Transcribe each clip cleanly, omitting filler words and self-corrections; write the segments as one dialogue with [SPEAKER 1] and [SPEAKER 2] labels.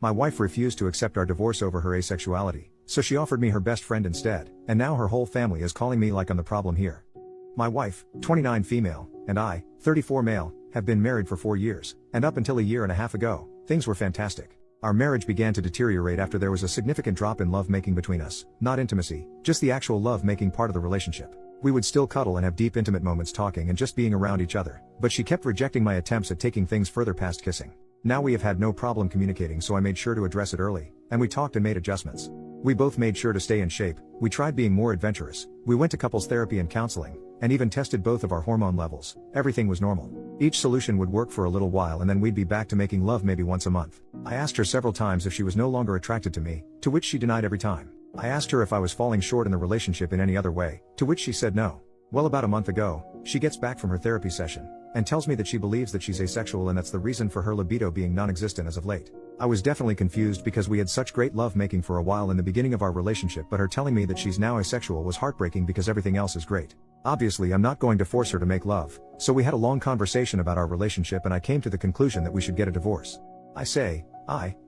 [SPEAKER 1] My wife refused to accept our divorce over her asexuality, so she offered me her best friend instead, and now her whole family is calling me like I'm the problem here. My wife, 29 female, and I, 34 male, have been married for 4 years, and up until a year and a half ago, things were fantastic. Our marriage began to deteriorate after there was a significant drop in love-making between us, not intimacy, just the actual love-making part of the relationship. We would still cuddle and have deep intimate moments talking and just being around each other, but she kept rejecting my attempts at taking things further past kissing. Now we have had no problem communicating, so I made sure to address it early, and we talked and made adjustments. We both made sure to stay in shape, we tried being more adventurous, we went to couples therapy and counseling, and even tested both of our hormone levels. Everything was normal. Each solution would work for a little while and then we'd be back to making love maybe once a month. I asked her several times if she was no longer attracted to me, to which she denied every time. I asked her if I was falling short in the relationship in any other way, to which she said no. Well, about a month ago, she gets back from her therapy session, and tells me that she believes that she's asexual and that's the reason for her libido being non-existent as of late. I was definitely confused because we had such great love-making for a while in the beginning of our relationship, but her telling me that she's now asexual was heartbreaking because everything else is great. Obviously I'm not going to force her to make love, so we had a long conversation about our relationship and I came to the conclusion that we should get a divorce.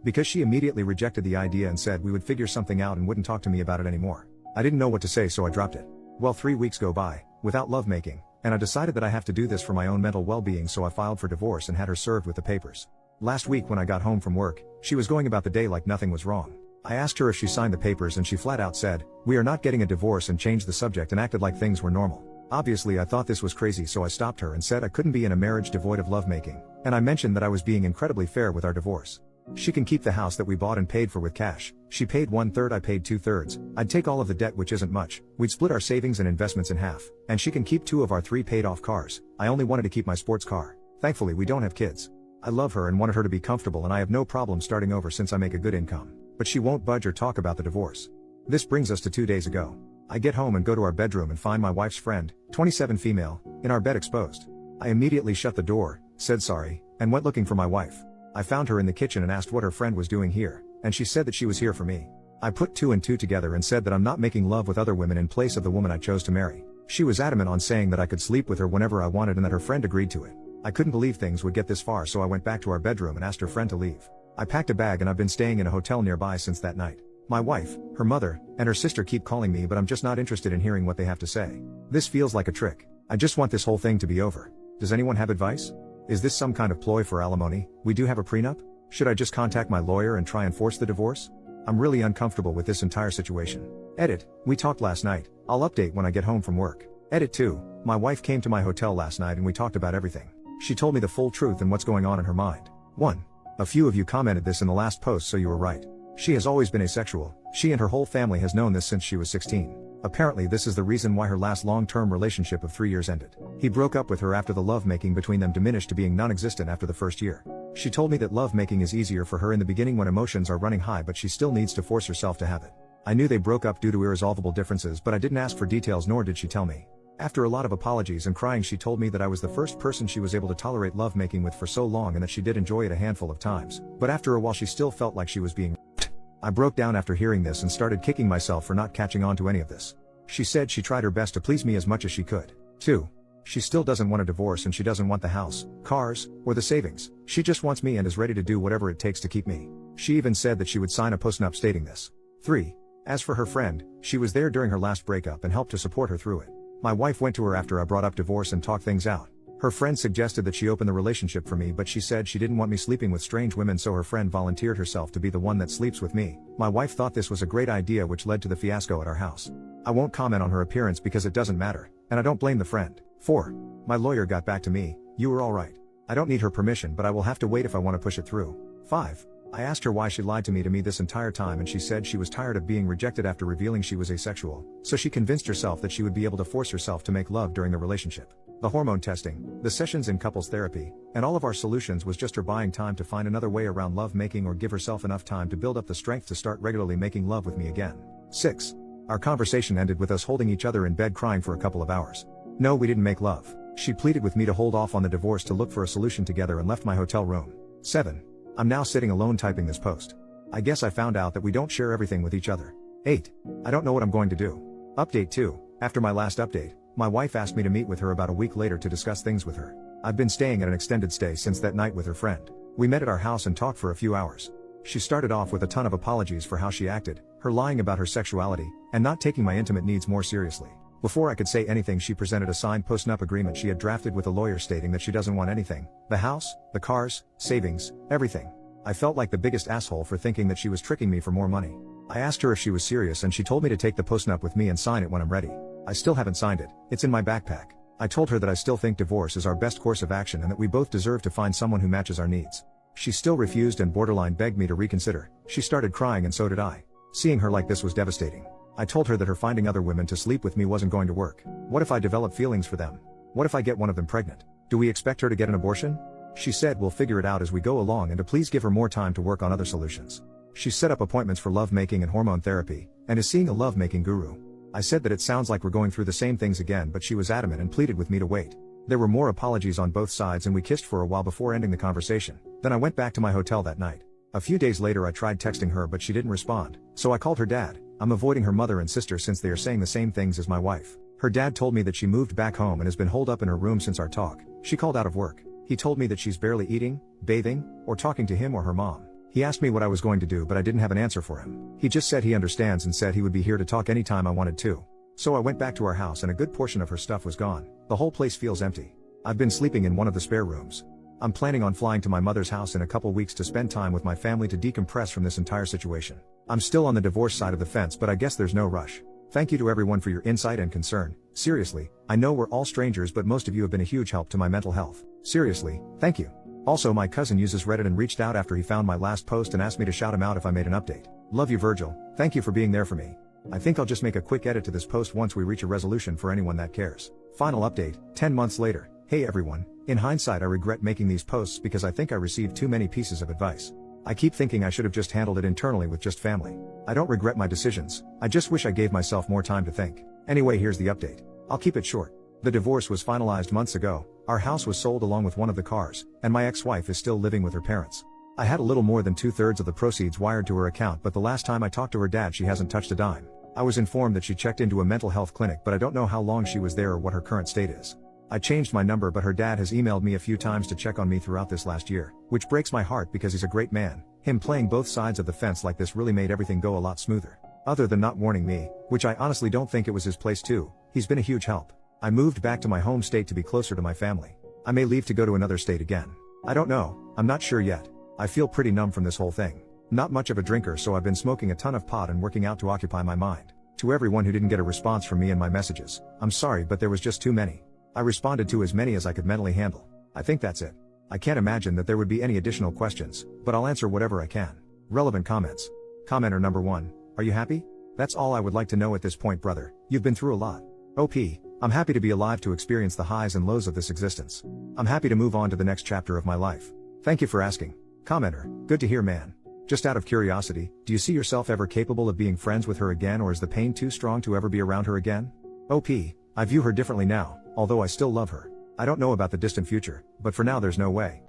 [SPEAKER 1] Because she immediately rejected the idea and said we would figure something out and wouldn't talk to me about it anymore. I didn't know what to say, so I dropped it. Well, 3 weeks go by, without lovemaking, and I decided that I have to do this for my own mental well-being, so I filed for divorce and had her served with the papers. Last week when I got home from work, she was going about the day like nothing was wrong. I asked her if she signed the papers and she flat out said, "We are not getting a divorce," and changed the subject and acted like things were normal. Obviously I thought this was crazy, so I stopped her and said I couldn't be in a marriage devoid of lovemaking, and I mentioned that I was being incredibly fair with our divorce. She can keep the house that we bought and paid for with cash. She paid 1/3, I paid 2/3. I'd take all of the debt, which isn't much. We'd split our savings and investments in half, and she can keep 2 of our 3 paid off cars. I only wanted to keep my sports car. Thankfully we don't have kids. I love her and wanted her to be comfortable, and I have no problem starting over since I make a good income. But she won't budge or talk about the divorce. This brings us to 2 days ago. I get home and go to our bedroom and find my wife's friend, 27 female, in our bed exposed. I immediately shut the door, said sorry, and went looking for my wife. I found her in the kitchen and asked what her friend was doing here, and she said that she was here for me. I put 2 and 2 together and said that I'm not making love with other women in place of the woman I chose to marry. She was adamant on saying that I could sleep with her whenever I wanted and that her friend agreed to it. I couldn't believe things would get this far, so I went back to our bedroom and asked her friend to leave. I packed a bag and I've been staying in a hotel nearby since that night. My wife, her mother, and her sister keep calling me, but I'm just not interested in hearing what they have to say. This feels like a trick. I just want this whole thing to be over. Does anyone have advice? Is this some kind of ploy for alimony? We do have a prenup? Should I just contact my lawyer and try and force the divorce? I'm really uncomfortable with this entire situation. Edit, we talked last night. I'll update when I get home from work. Edit 2, my wife came to my hotel last night and we talked about everything. She told me the full truth and what's going on in her mind. 1. A few of you commented this in the last post, so you were right. She has always been asexual. She and her whole family has known this since she was 16. Apparently this is the reason why her last long-term relationship of 3 years ended. He broke up with her after the lovemaking between them diminished to being non-existent after the first year. She told me that lovemaking is easier for her in the beginning when emotions are running high, but she still needs to force herself to have it. I knew they broke up due to irresolvable differences, but I didn't ask for details, nor did she tell me. After a lot of apologies and crying, she told me that I was the first person she was able to tolerate lovemaking with for so long and that she did enjoy it a handful of times, but after a while she still felt like she was being raped. I broke down after hearing this and started kicking myself for not catching on to any of this. She said she tried her best to please me as much as she could. 2. She still doesn't want a divorce and she doesn't want the house, cars, or the savings. She just wants me and is ready to do whatever it takes to keep me. She even said that she would sign a postnup stating this. 3. As for her friend, she was there during her last breakup and helped to support her through it. My wife went to her after I brought up divorce and talked things out. Her friend suggested that she open the relationship for me, but she said she didn't want me sleeping with strange women, so her friend volunteered herself to be the one that sleeps with me. My wife thought this was a great idea, which led to the fiasco at our house. I won't comment on her appearance because it doesn't matter, and I don't blame the friend. 4. My lawyer got back to me. You were alright. I don't need her permission, but I will have to wait if I want to push it through. 5. I asked her why she lied to me this entire time, and she said she was tired of being rejected after revealing she was asexual, so she convinced herself that she would be able to force herself to make love during the relationship. The hormone testing, the sessions in couples therapy, and all of our solutions was just her buying time to find another way around love making or give herself enough time to build up the strength to start regularly making love with me again. 6. Our conversation ended with us holding each other in bed crying for a couple of hours. No, we didn't make love. She pleaded with me to hold off on the divorce to look for a solution together and left my hotel room. 7. I'm now sitting alone typing this post. I guess I found out that we don't share everything with each other. 8. I don't know what I'm going to do. Update 2. After my last update, my wife asked me to meet with her about a week later to discuss things with her. I've been staying at an extended stay since that night with her friend. We met at our house and talked for a few hours. She started off with a ton of apologies for how she acted, her lying about her sexuality, and not taking my intimate needs more seriously. Before I could say anything, she presented a signed post-nup agreement she had drafted with a lawyer stating that she doesn't want anything: the house, the cars, savings, everything. I felt like the biggest asshole for thinking that she was tricking me for more money. I asked her if she was serious and she told me to take the post-nup with me and sign it when I'm ready. I still haven't signed it, it's in my backpack. I told her that I still think divorce is our best course of action and that we both deserve to find someone who matches our needs. She still refused and borderline begged me to reconsider. She started crying and so did I. Seeing her like this was devastating. I told her that her finding other women to sleep with me wasn't going to work. What if I develop feelings for them? What if I get one of them pregnant? Do we expect her to get an abortion? She said we'll figure it out as we go along and to please give her more time to work on other solutions. She's set up appointments for lovemaking and hormone therapy, and is seeing a lovemaking guru. I said that it sounds like we're going through the same things again, but she was adamant and pleaded with me to wait. There were more apologies on both sides and we kissed for a while before ending the conversation. Then I went back to my hotel that night. A few days later I tried texting her but she didn't respond, so I called her dad. I'm avoiding her mother and sister since they are saying the same things as my wife. Her dad told me that she moved back home and has been holed up in her room since our talk. She called out of work. He told me that she's barely eating, bathing, or talking to him or her mom. He asked me what I was going to do but I didn't have an answer for him. He just said he understands and said he would be here to talk anytime I wanted to. So I went back to our house and a good portion of her stuff was gone. The whole place feels empty. I've been sleeping in one of the spare rooms. I'm planning on flying to my mother's house in a couple weeks to spend time with my family to decompress from this entire situation. I'm still on the divorce side of the fence, but I guess there's no rush. Thank you to everyone for your insight and concern. Seriously, I know we're all strangers, but most of you have been a huge help to my mental health. Seriously, thank you. Also, my cousin uses Reddit and reached out after he found my last post and asked me to shout him out if I made an update. Love you, Virgil. Thank you for being there for me. I think I'll just make a quick edit to this post once we reach a resolution for anyone that cares. Final update, 10 months later. Hey everyone, in hindsight I regret making these posts because I think I received too many pieces of advice. I keep thinking I should have just handled it internally with just family. I don't regret my decisions, I just wish I gave myself more time to think. Anyway, here's the update. I'll keep it short. The divorce was finalized months ago, our house was sold along with one of the cars, and my ex-wife is still living with her parents. I had a little more than 2/3 of the proceeds wired to her account, but the last time I talked to her dad she hasn't touched a dime. I was informed that she checked into a mental health clinic, but I don't know how long she was there or what her current state is. I changed my number, but her dad has emailed me a few times to check on me throughout this last year, which breaks my heart because he's a great man. Him playing both sides of the fence like this really made everything go a lot smoother. Other than not warning me, which I honestly don't think it was his place too, he's been a huge help. I moved back to my home state to be closer to my family. I may leave to go to another state again. I don't know, I'm not sure yet. I feel pretty numb from this whole thing. Not much of a drinker, so I've been smoking a ton of pot and working out to occupy my mind. To everyone who didn't get a response from me in my messages, I'm sorry, but there was just too many. I responded to as many as I could mentally handle. I think that's it. I can't imagine that there would be any additional questions, but I'll answer whatever I can. Relevant comments. Commenter number 1. Are you happy? That's all I would like to know at this point, brother. You've been through a lot. OP. I'm happy to be alive to experience the highs and lows of this existence. I'm happy to move on to the next chapter of my life. Thank you for asking. Commenter. Good to hear, man. Just out of curiosity, do you see yourself ever capable of being friends with her again, or is the pain too strong to ever be around her again? OP. I view her differently now, although I still love her. I don't know about the distant future, but for now there's no way.